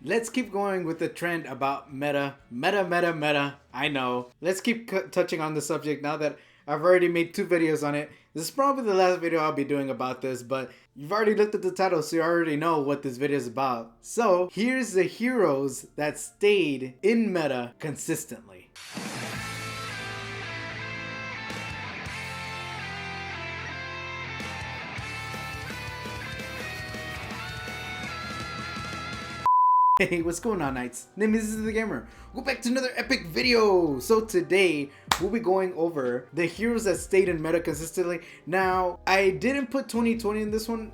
Let's keep going with the trend about meta. I know. Let's keep touching on the subject now that I've already made 2 videos on it. This is probably the last video I'll be doing about this, but you've already looked at the title, so you already know what this video is about. So here's the heroes that stayed in meta consistently. Hey, what's going on, Knights? Name is the Gamer. Go back to another epic video. So today we'll be going over the heroes that stayed in meta consistently. Now, I didn't put 2020 in this one,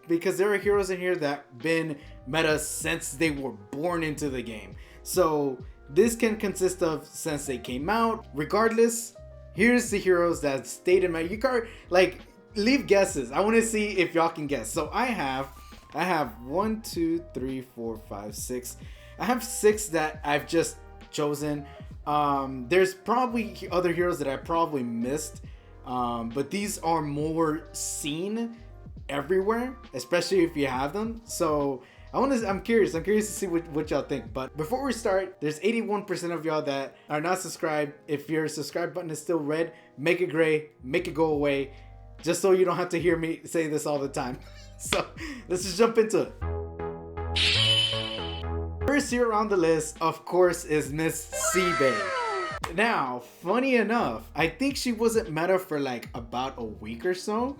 because there are heroes in here that been meta since they were born into the game. So this can consist of since they came out. Regardless, here's the heroes that stayed in meta. You can't leave guesses. I want to see if y'all can guess. So I have 1, 2, 3, 4, 5, 6. I have 6 that I've just chosen. There's probably other heroes that I probably missed, but these are more seen everywhere, especially if you have them. So I'm curious to see what y'all think. But before we start, there's 81% of y'all that are not subscribed. If your subscribe button is still red, make it gray, make it go away, just so you don't have to hear me say this all the time. So let's just jump into it. First hero on the list, of course, is Miss C-Bay. Now, funny enough, I think she wasn't meta for like about a week or so,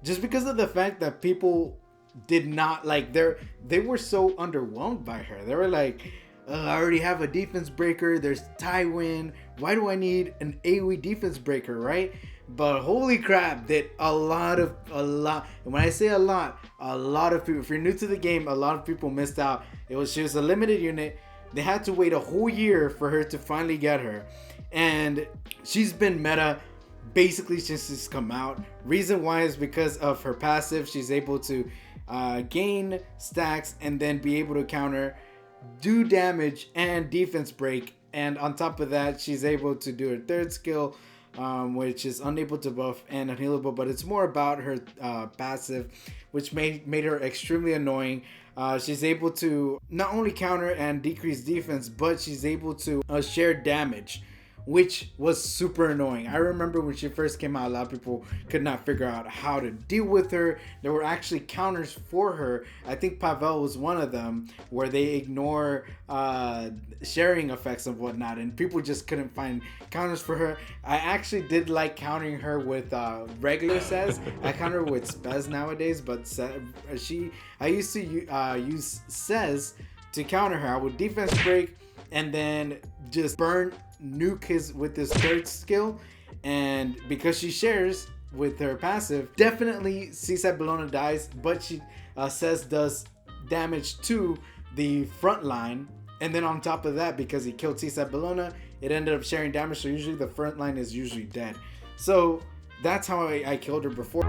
just because of the fact that people did not like they were so underwhelmed by her. They were like, I already have a defense breaker, there's Tywin, why do I need an AoE defense breaker, right? But holy crap, that a lot, and when I say a lot of people, if you're new to the game, a lot of people missed out. She was a limited unit. They had to wait a whole year for her to finally get her. And she's been meta basically since she's come out. Reason why is because of her passive. She's able to gain stacks and then be able to counter, do damage and defense break. And on top of that, she's able to do her third skill, which is unable to buff and unhealable, but it's more about her passive, which made her extremely annoying. She's able to not only counter and decrease defense, but she's able to share damage, which was super annoying. I remember when she first came out, a lot of people could not figure out how to deal with her. There were actually counters for her. I think Pavel was one of them, where they ignore sharing effects and whatnot, and people just couldn't find counters for her. I actually did like countering her with regular Sez. I counter her with Spez nowadays, but I used to use Sez to counter her. I would defense break and then just nuke his with this third skill, and because she shares with her passive, definitely Seaside Bellona dies, but she Sez does damage to the front line, and then on top of that, because he killed Seaside Bellona, it ended up sharing damage, so usually the front line is usually dead. So that's how I killed her before,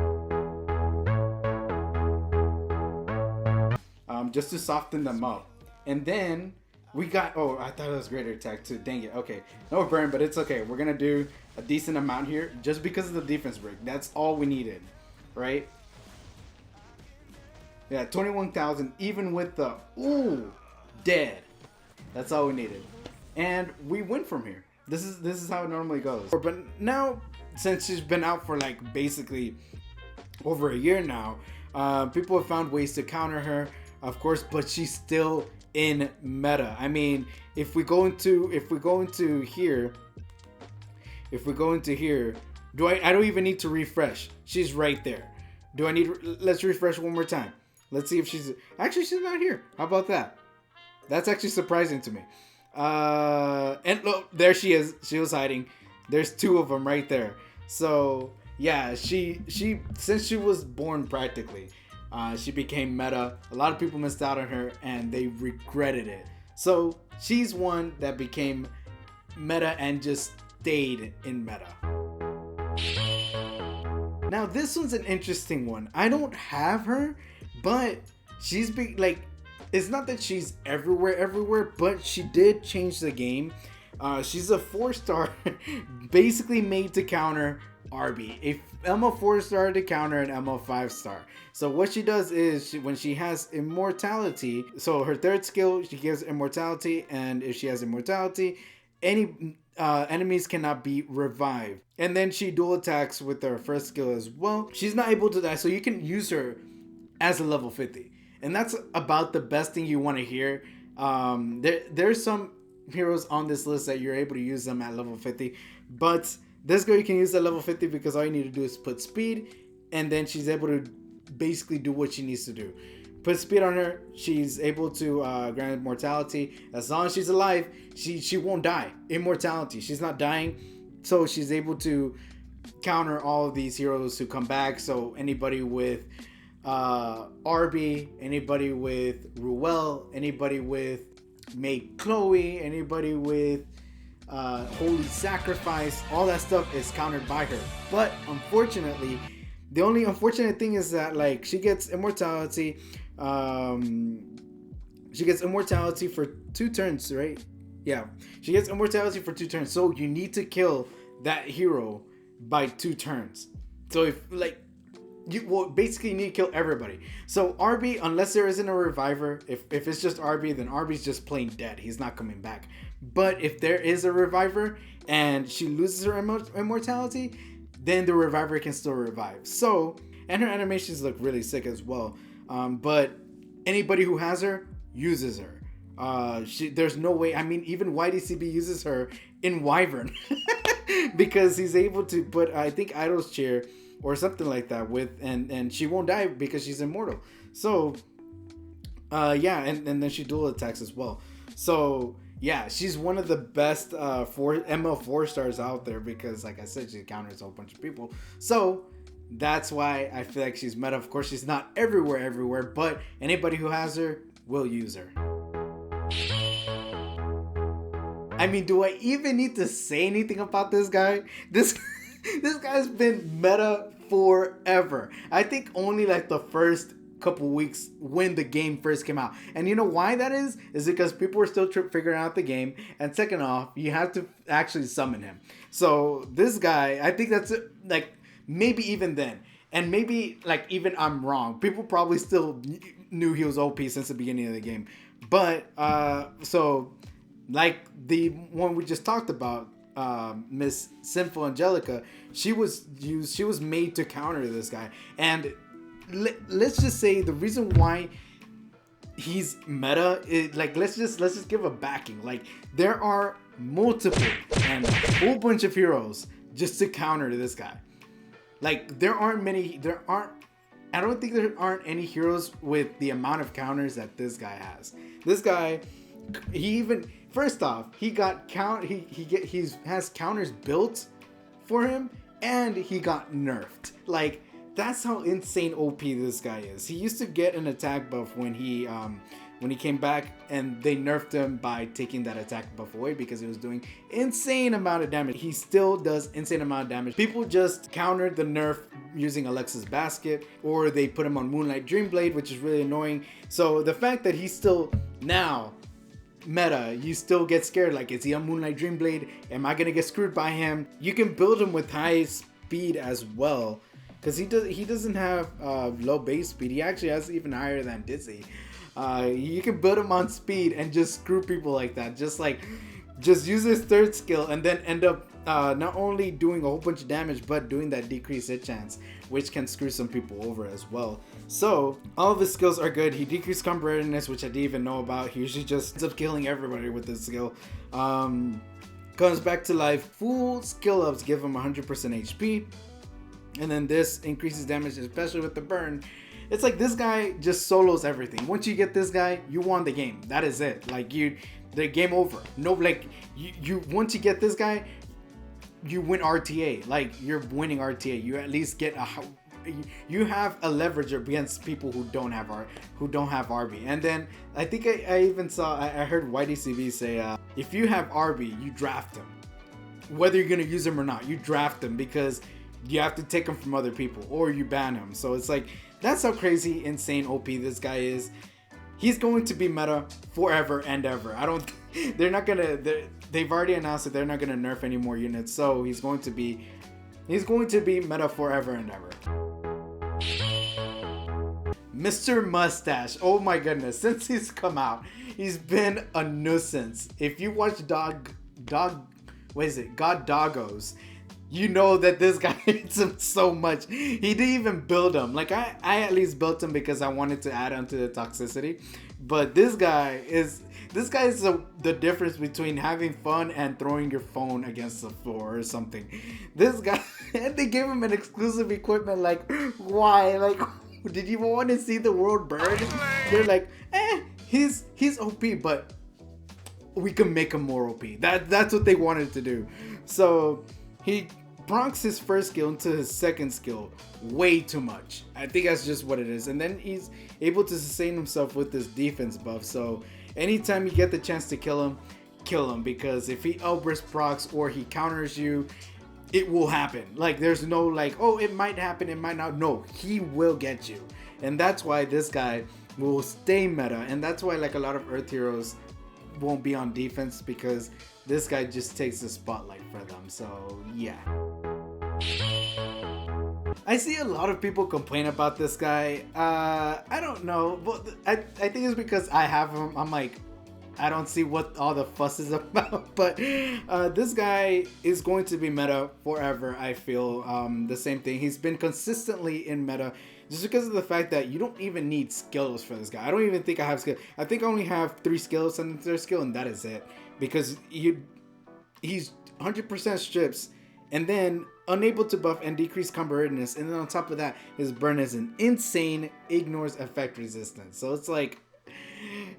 just to soften them up. And then we got, I thought it was greater attack too. Dang it. Okay. No burn, but it's okay. We're going to do a decent amount here just because of the defense break. That's all we needed, right? Yeah, 21,000 even with the, dead. That's all we needed. And we win from here. This is how it normally goes. But now, since she's been out for like basically over a year now, people have found ways to counter her, of course, but she's still in meta. I mean, if we go into here, I don't even need to refresh. She's right there. Let's refresh one more time. Let's see if she's not here. How about that? That's actually surprising to me. And look, there she is. She was hiding. There's 2 of them right there. So yeah, she since she was born practically, she became meta. A lot of people missed out on her and they regretted it. So she's one that became meta and just stayed in meta. Now this one's an interesting one. I don't have her, but she's big. Like, it's not that she's everywhere, but she did change the game. She's a 4-star, basically made to counter RB, a Elmo 4-star to counter an Elmo 5-star. So what she does is when she has immortality, so her third skill, she gives immortality, and if she has immortality, any enemies cannot be revived. And then she dual attacks with her first skill as well. She's not able to die, so you can use her as a level 50. And that's about the best thing you want to hear. There's some heroes on this list that you're able to use them at level 50, but this girl you can use at level 50 because all you need to do is put speed, and then she's able to basically do what she needs to do. Put speed on her, she's able to grant immortality. As long as she's alive, she won't die. Immortality, she's not dying, so she's able to counter all of these heroes who come back. So anybody with RB, anybody with Ruel, anybody with Maid Chloe, anybody with Holy Sacrifice, all that stuff is countered by her. But unfortunately, the only unfortunate thing is that like she gets immortality. She gets immortality for 2 turns, right? Yeah, she gets immortality for 2 turns. So you need to kill that hero by 2 turns. So if like you basically need to kill everybody. So RB, unless there isn't a reviver, if it's just RB, then RB's just plain dead. He's not coming back. But if there is a reviver and she loses her immortality, then the reviver can still revive. So, and her animations look really sick as well. But anybody who has her uses her. There's no way. I mean, even YDCB uses her in Wyvern because he's able to put, I think, Idol's Chair or something like that with, and she won't die because she's immortal. So, yeah, and then she dual attacks as well. So yeah, she's one of the best ML 4-stars out there because, like I said, she counters a whole bunch of people. So that's why I feel like she's meta. Of course, she's not everywhere, but anybody who has her will use her. I mean, do I even need to say anything about this guy? This guy's been meta forever. I think only like the first couple weeks when the game first came out. And you know why that is because people were still figuring out the game, and second off, you have to actually summon him. So this guy, I think that's like maybe even then, and maybe like even I'm wrong, people probably still knew he was OP since the beginning of the game. But so like the one we just talked about, Miss Sinful Angelica, she was made to counter this guy. And let's just say the reason why he's meta is like, let's just give a backing. Like, there are multiple and a whole bunch of heroes just to counter this guy. Like, I don't think there aren't any heroes with the amount of counters that this guy has. This guy, first off, he has counters built for him, and he got nerfed. Like, that's how insane OP this guy is. He used to get an attack buff when he came back, and they nerfed him by taking that attack buff away because he was doing insane amount of damage. He still does insane amount of damage. People just countered the nerf using Alexa's Basket, or they put him on Moonlight Dreamblade, which is really annoying. So the fact that he's still now meta, you still get scared. Like, is he on Moonlight Dreamblade? Am I gonna get screwed by him? You can build him with high speed as well, because he doesn't have low base speed. He actually has even higher than Dizzy. You can build him on speed and just screw people like that. Just use his third skill and then end up not only doing a whole bunch of damage, but doing that decreased hit chance, which can screw some people over as well. So all of his skills are good. He decreased combo readiness, which I didn't even know about. He usually just ends up killing everybody with this skill. Comes back to life. Full skill ups give him 100% HP. And then this increases damage, especially with the burn. It's like this guy just solos everything. Once you get this guy, you won the game. That is it. Like, the game over. No, like you once you get this guy, you win RTA. Like, you're winning RTA. You at least get you have a leverage against people who don't have RB. And then I think I even saw, I heard YDCB say, if you have RB, you draft him. Whether you're gonna use him or not, you draft him because you have to take him from other people, or you ban him. So it's like, that's how crazy, insane OP this guy is. He's going to be meta forever and ever. They've already announced that they're not gonna nerf any more units, so he's going to be He's going to be meta forever and ever. Mr. Mustache. Oh my goodness. Since he's come out, he's been a nuisance. If you watch God Doggos, you know that this guy hates him so much. He didn't even build him. Like I at least built him because I wanted to add on to the toxicity. But this guy is the difference between having fun and throwing your phone against the floor or something. This guy, and they gave him an exclusive equipment. Like, why? Like, did you want to see the world burn? They're like, he's OP, but we can make him more OP. That's what they wanted to do. So he broncs his first skill into his second skill way too much. I think that's just what it is. And then he's able to sustain himself with this defense buff. So anytime you get the chance to kill him, because if he outburst procs or he counters you, it will happen. Like, there's no like, oh, it might happen, it might not. No, he will get you. And that's why this guy will stay meta. And that's why like a lot of Earth heroes won't be on defense, because this guy just takes the spotlight for them. So yeah. I see a lot of people complain about this guy. I don't know. Well, I think it's because I have him. I'm like, I don't see what all the fuss is about. But this guy is going to be meta forever, I feel. The same thing. He's been consistently in meta just because of the fact that you don't even need skills for this guy. I don't even think I have skills. I think I only have 3 skills and their skill, and that is it. Because he's 100% strips, and then unable to buff and decrease combo readiness, and then on top of that, his burn is an insane ignores effect resistance. So it's like,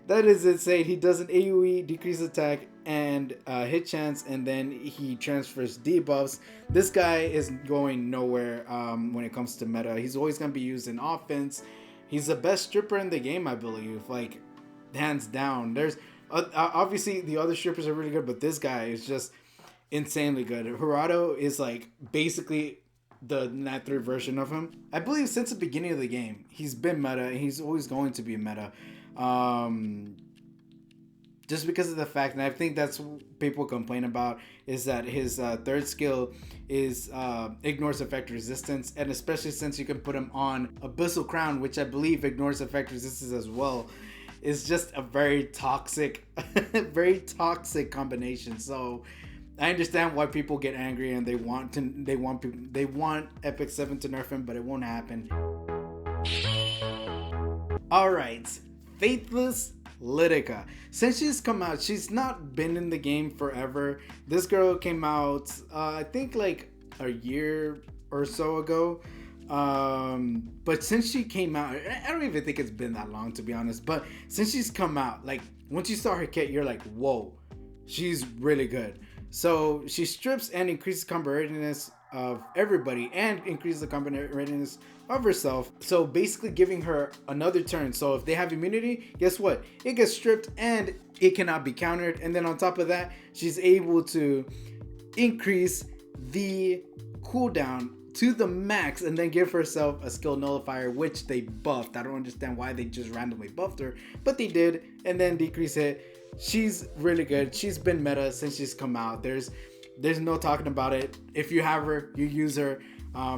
that is insane. He does an AoE, decrease attack, and hit chance, and then he transfers debuffs. This guy is going nowhere when it comes to meta. He's always going to be used in offense. He's the best stripper in the game, I believe. Like, hands down. There's obviously the other strippers are really good, but this guy is just insanely good. Hirado is like basically the Nat 3 version of him. I believe since the beginning of the game, he's been meta, and he's always going to be meta. Just because of the fact, and I think that's what people complain about, is that his third skill is ignores effect resistance, and especially since you can put him on Abyssal Crown, which I believe ignores effect resistance as well, is just a very toxic combination. So I understand why people get angry and they want Epic 7 to nerf him, but it won't happen. All right, Faithless Lidica. Since she's come out, she's not been in the game forever. This girl came out, I think like a year or so ago. But since she came out, I don't even think it's been that long, to be honest. But since she's come out, like once you saw her kit, you're like, whoa, she's really good. So she strips and increases combo readiness of everybody, and increases the combo readiness of herself. So basically giving her another turn. So if they have immunity, guess what? It gets stripped and it cannot be countered. And then on top of that, she's able to increase the cooldown to the max and then give herself a skill nullifier, which they buffed. I don't understand why they just randomly buffed her, but they did. And then decrease it. She's really good. She's been meta since she's come out. There's no talking about it. If you have her, you use her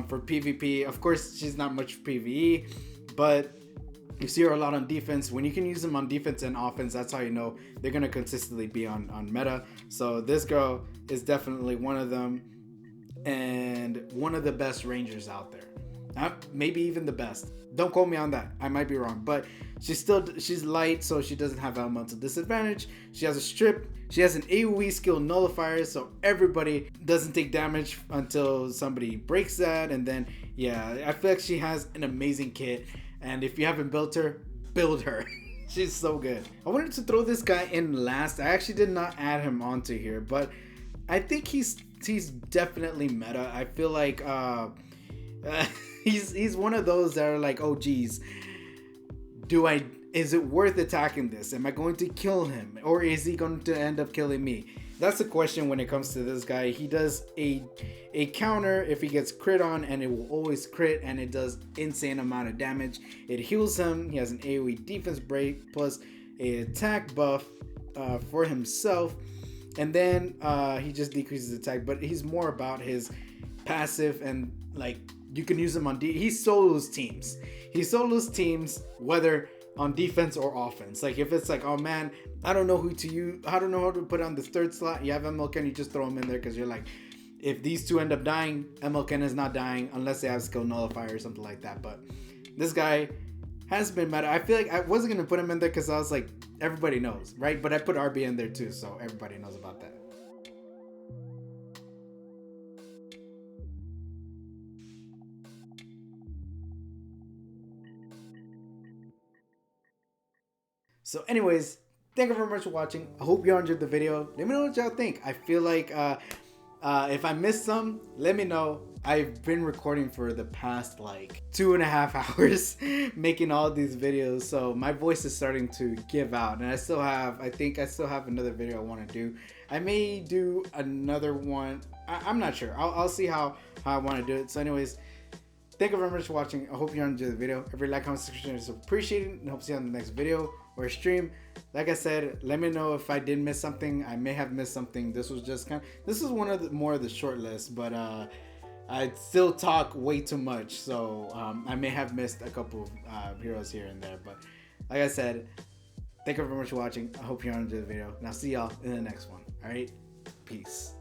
for PvP. Of course, she's not much for PvE, but you see her a lot on defense. When you can use them on defense and offense, that's how you know they're going to consistently be on meta. So this girl is definitely one of them, and one of the best rangers out there. Maybe even the best. Don't quote me on that. I might be wrong, but she's light, so she doesn't have elemental disadvantage. She has a strip. She has an AoE skill nullifier, so everybody doesn't take damage until somebody breaks that. And then, yeah, I feel like she has an amazing kit. And if you haven't built her, build her. She's so good. I wanted to throw this guy in last. I actually did not add him onto here, but I think he's definitely meta. I feel like he's one of those that are like, oh geez, is it worth attacking this? Am I going to kill him, or is he going to end up killing me? That's the question when it comes to this guy. He does a counter if he gets crit on, and it will always crit, and it does insane amount of damage. It heals him. He has an AoE defense break plus a attack buff for himself, and then he just decreases attack, but he's more about his passive, and like you can use him on he solos teams. He solos teams whether on defense or offense. Like if it's like, oh man, I don't know who to use, I don't know how to put on the third slot. You have MLK, you just throw him in there because you're like, if these two end up dying, MLK is not dying unless they have skill nullifier or something like that. But this guy has been meta. I feel like I wasn't gonna put him in there because I was like, everybody knows, right? But I put RB in there too, so everybody knows about that. So anyways, thank you very much for watching. I hope you all enjoyed the video. Let me know what y'all think. I feel like if I missed some, let me know. I've been recording for the past like 2.5 hours making all these videos, so my voice is starting to give out, and I think I still have another video I want to do. I may do another one. I'm not sure. I'll see how I want to do it. So anyways, thank you very much for watching. I hope you enjoyed the video. Every like, comment, subscription is appreciated, and hope to see you on the next video or stream. Like I said, let me know if I did miss something. I may have missed something. This was just this is one of the more of the short list, but I still talk way too much, so I may have missed a couple of heroes here and there. But like I said, thank you very much for watching. I hope you enjoyed the video, and I'll see y'all in the next one. All right, peace.